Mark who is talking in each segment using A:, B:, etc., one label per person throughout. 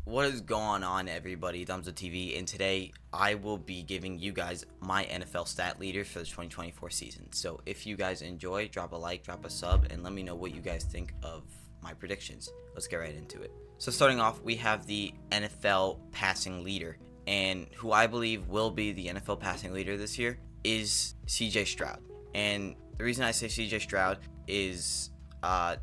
A: What is going on, everybody? Thumbs Up TV, and today I will be giving you guys my NFL stat leader for the 2024 season. So if you guys enjoy, drop a like, drop a sub, and let me know what you guys think of my predictions. Let's get right into it. So starting off, we have the NFL passing leader, and who I believe will be the NFL passing leader this year is CJ Stroud. And the reason I say CJ Stroud is a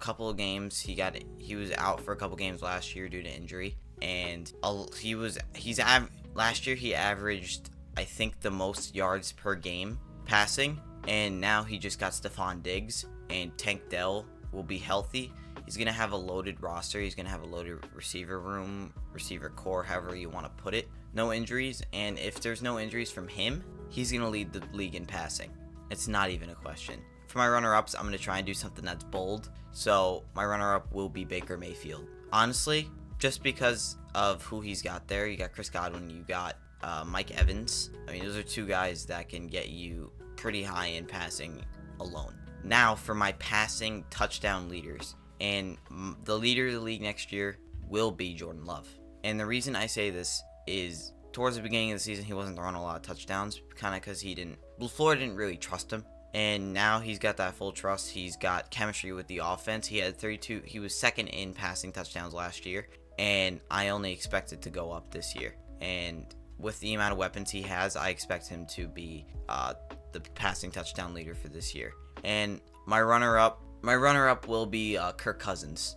A: couple of games he was out for a couple games last year due to injury, and last year he averaged, I think, the most yards per game passing, and now he just got Stephon Diggs, and Tank Dell will be healthy. He's gonna have a loaded roster. He's gonna have a loaded receiver room, receiver core, however you want to put it. No injuries, and if there's no injuries from him, he's gonna lead the league in passing. It's not even a question. For my runner-ups, I'm going to try and do something that's bold. So my runner-up will be Baker Mayfield. Honestly, just because of who he's got there. You got Chris Godwin, you got Mike Evans. I mean, those are two guys that can get you pretty high in passing alone. Now for my passing touchdown leaders. And the leader of the league next year will be Jordan Love. And the reason I say this is towards the beginning of the season, he wasn't throwing a lot of touchdowns, kind of because Florida didn't really trust him. And now he's got that full trust. He's got chemistry with the offense. He had 32. He was second in passing touchdowns last year, and I only expect it to go up this year. And with the amount of weapons he has, I expect him to be the passing touchdown leader for this year. And my runner-up will be Kirk Cousins,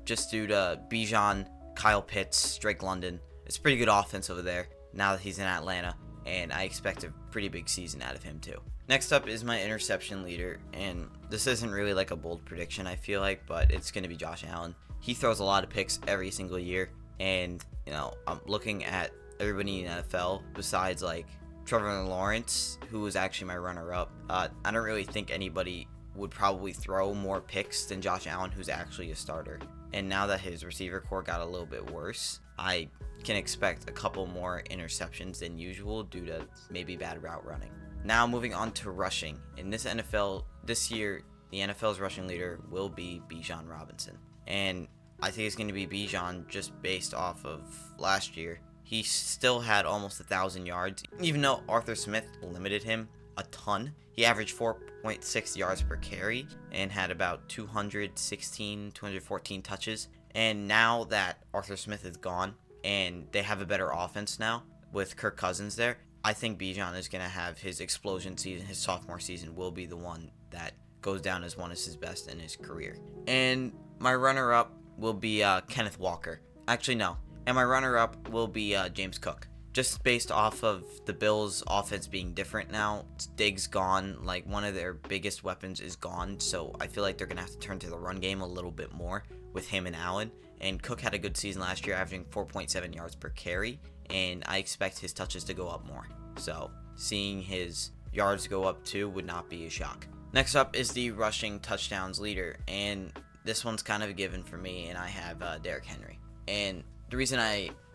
A: just due to Bijan, Kyle Pitts, Drake London. It's a pretty good offense over there now that he's in Atlanta, and I expect a pretty big season out of him too. Next up is my interception leader, and this isn't really like a bold prediction, I feel like, but it's going to be Josh Allen. He throws a lot of picks every single year, and, I'm looking at everybody in the NFL besides, like, Trevor Lawrence, who was actually my runner-up. I don't really think anybody would probably throw more picks than Josh Allen, who's actually a starter. And now that his receiver core got a little bit worse, I can expect a couple more interceptions than usual due to maybe bad route running. Now moving on to rushing. In this year, the NFL's rushing leader will be Bijan Robinson. And I think it's going to be Bijan just based off of last year. He still had almost 1,000 yards, even though Arthur Smith limited him a ton. He averaged 4.6 yards per carry and had about 214 touches. And now that Arthur Smith is gone and they have a better offense now with Kirk Cousins there, I think Bijan is going to have his explosion season. His sophomore season will be the one that goes down as one of his best in his career. And my runner-up will be Kenneth Walker. Actually, no. And my runner-up will be James Cook. Just based off of the Bills' offense being different now. Diggs gone. Like, one of their biggest weapons is gone. So I feel like they're going to have to turn to the run game a little bit more with him and Allen. And Cook had a good season last year, averaging 4.7 yards per carry. And I expect his touches to go up more. So seeing his yards go up too would not be a shock. Next up is the rushing touchdowns leader, and this one's kind of a given for me, and I have Derrick Henry. And the reason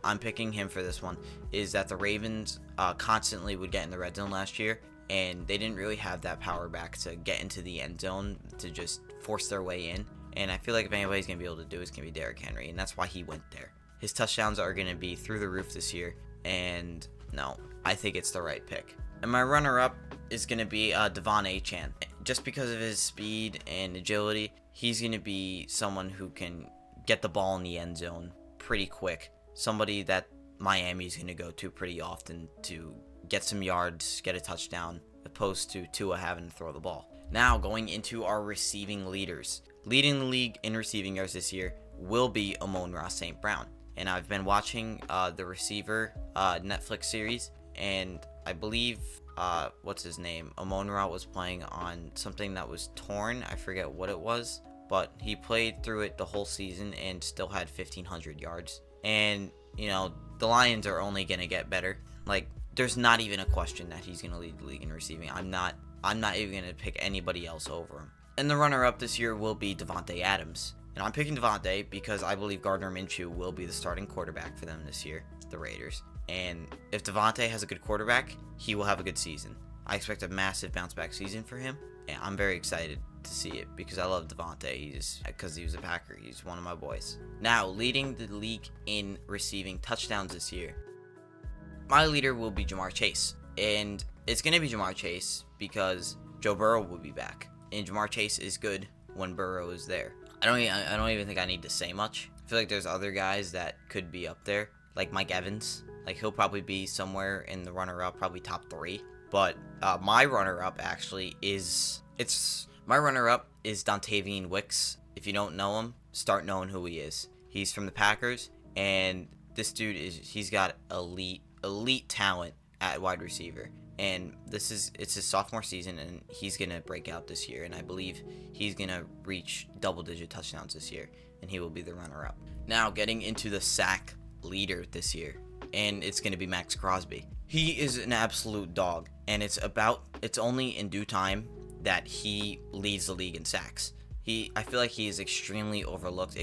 A: I'm picking him for this one is that the Ravens constantly would get in the red zone last year, and they didn't really have that power back to get into the end zone to just force their way in. And I feel like if anybody's going to be able to do it, it's going to be Derrick Henry, and that's why he went there. His touchdowns are going to be through the roof this year, and no, I think it's the right pick. And my runner-up is going to be Devon Achane. Just because of his speed and agility, he's going to be someone who can get the ball in the end zone pretty quick. Somebody that Miami is going to go to pretty often to get some yards, get a touchdown, opposed to Tua having to throw the ball. Now, going into our receiving leaders. Leading the league in receiving yards this year will be Amon-Ra St. Brown. And I've been watching the Receiver Netflix series, and I believe, what's his name? Amon-Ra was playing on something that was torn. I forget what it was, but he played through it the whole season and still had 1,500 yards. And, the Lions are only going to get better. Like, there's not even a question that he's going to lead the league in receiving. I'm not even going to pick anybody else over him. And the runner-up this year will be Davante Adams. And I'm picking Davante because I believe Gardner Minshew will be the starting quarterback for them this year, the Raiders. And if Davante has a good quarterback, he will have a good season. I expect a massive bounce-back season for him, and I'm very excited to see it because I love Devontae. Because he was a Packer. He's one of my boys. Now, leading the league in receiving touchdowns this year, my leader will be Jamar Chase. And it's going to be Jamar Chase because Joe Burrow will be back. And Jamar Chase is good when Burrow is there. I don't even think I need to say much. I feel like there's other guys that could be up there, like Mike Evans. Like, he'll probably be somewhere in the runner-up, probably top 3. But my runner-up actually is Dontavian Wicks. If you don't know him, start knowing who he is. He's from the Packers, and this dude he's got elite talent at wide receiver. And it's his sophomore season, and he's going to break out this year. And I believe he's going to reach double-digit touchdowns this year, and he will be the runner-up. Now, getting into the sack leader this year, and it's going to be Max Crosby. He is an absolute dog, and it's only in due time that he leads the league in sacks. I feel like he is extremely overlooked,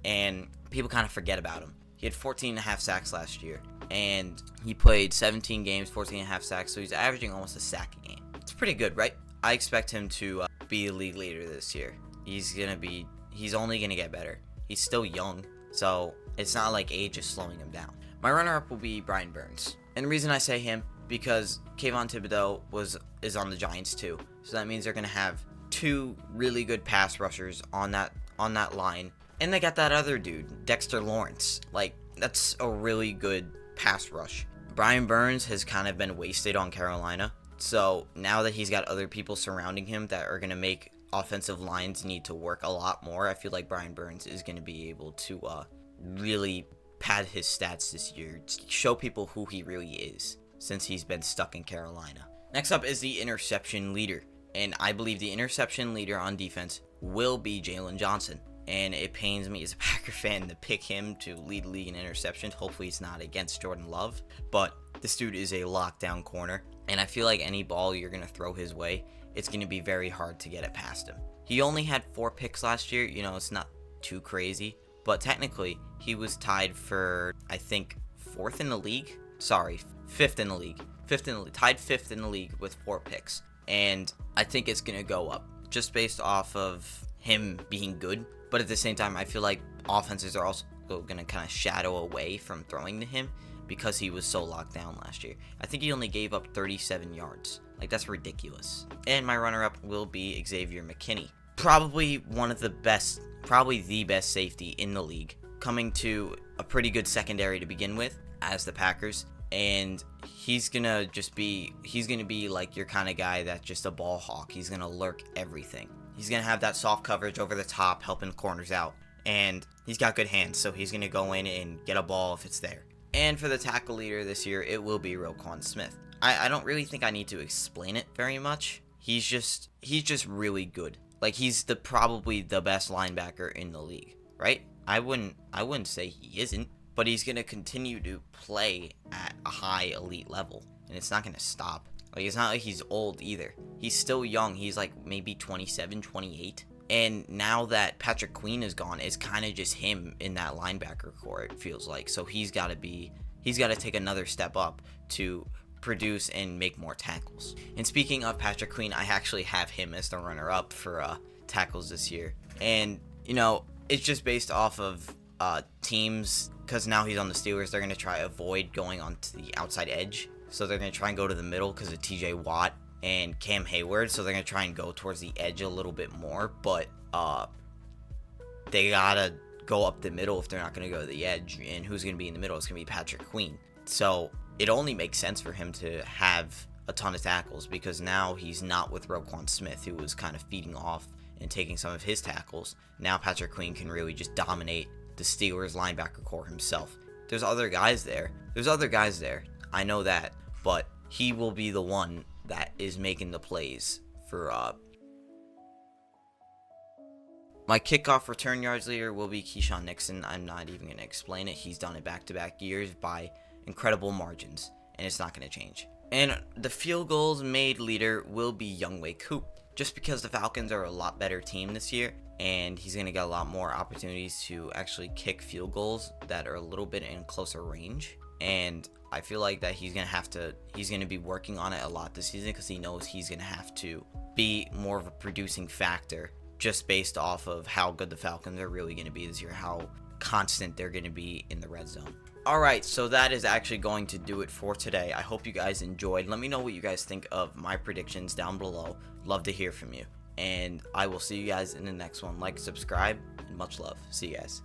A: and people kind of forget about him. He had 14.5 sacks last year, and he played 17 games, 14.5 sacks, so he's averaging almost a sack a game. It's pretty good, right? I expect him to be a league leader this year. He's only going to get better. He's still young, so it's not like age is slowing him down. My runner-up will be Brian Burns. And the reason I say him, because Kayvon Thibodeau is on the Giants too. So that means they're going to have 2 really good pass rushers on that line. And they got that other dude, Dexter Lawrence. Like, that's a really good pass rush. Brian Burns has kind of been wasted on Carolina. So now that he's got other people surrounding him that are going to make offensive lines need to work a lot more, I feel like Brian Burns is going to be able to really pad his stats this year, show people who he really is since he's been stuck in Carolina. Next up is the interception leader, and I believe the interception leader on defense will be Jalen Johnson. And it pains me as a Packer fan to pick him to lead the league in interceptions. Hopefully it's not against Jordan Love, but this dude is a lockdown corner, and I feel like any ball you're going to throw his way, it's going to be very hard to get it past him. He only had 4 picks last year. It's not too crazy, but technically he was tied for, I think, 4th in the league. Sorry, 5th in the league. Tied 5th in the league with 4 picks. And I think it's going to go up just based off of him being good. But at the same time, I feel like offenses are also going to kind of shadow away from throwing to him because he was so locked down last year. I think he only gave up 37 yards. Like, that's ridiculous. And my runner-up will be Xavier McKinney. Probably the best safety in the league, coming to a pretty good secondary to begin with as the Packers. And he's going to be like your kind of guy that's just a ball hawk. He's going to lurk everything. He's going to have that soft coverage over the top, helping corners out. And he's got good hands, so he's going to go in and get a ball if it's there. And for the tackle leader this year, it will be Roquan Smith. I don't really think I need to explain it very much. He's just really good. Like, he's probably the best linebacker in the league, right? I wouldn't say he isn't, but he's going to continue to play at a high elite level, and it's not going to stop. Like, it's not like he's old either. He's still young. He's like maybe 27, 28. And now that Patrick Queen is gone, it's kind of just him in that linebacker core, it feels like. So he's got to take another step up to produce and make more tackles. And speaking of Patrick Queen, I actually have him as the runner-up for tackles this year. And, it's just based off of teams, because now he's on the Steelers, they're going to try to avoid going onto the outside edge. So they're going to try and go to the middle because of TJ Watt and Cam Hayward. So they're going to try and go towards the edge a little bit more. But they got to go up the middle if they're not going to go to the edge. And who's going to be in the middle? It's going to be Patrick Queen. So it only makes sense for him to have a ton of tackles because now he's not with Roquan Smith, who was kind of feeding off and taking some of his tackles. Now Patrick Queen can really just dominate the Steelers linebacker core himself. There's other guys there. I know that. But he will be the one that is making the plays for my kickoff return yards leader will be Keyshawn Nixon. I'm not even going to explain it. He's done it back-to-back years by incredible margins, and it's not going to change. And the field goals made leader will be Younghoe Koo, just because the Falcons are a lot better team this year, and he's going to get a lot more opportunities to actually kick field goals that are a little bit in closer range. And I feel like that he's gonna be working on it a lot this season, because he knows he's gonna have to be more of a producing factor, just based off of how good the Falcons are really gonna be this year, how constant they're gonna be in the red zone. Alright, so that is actually going to do it for today. I hope you guys enjoyed. Let me know what you guys think of my predictions down below. Love to hear from you. And I will see you guys in the next one. Like, subscribe, and much love. See you guys.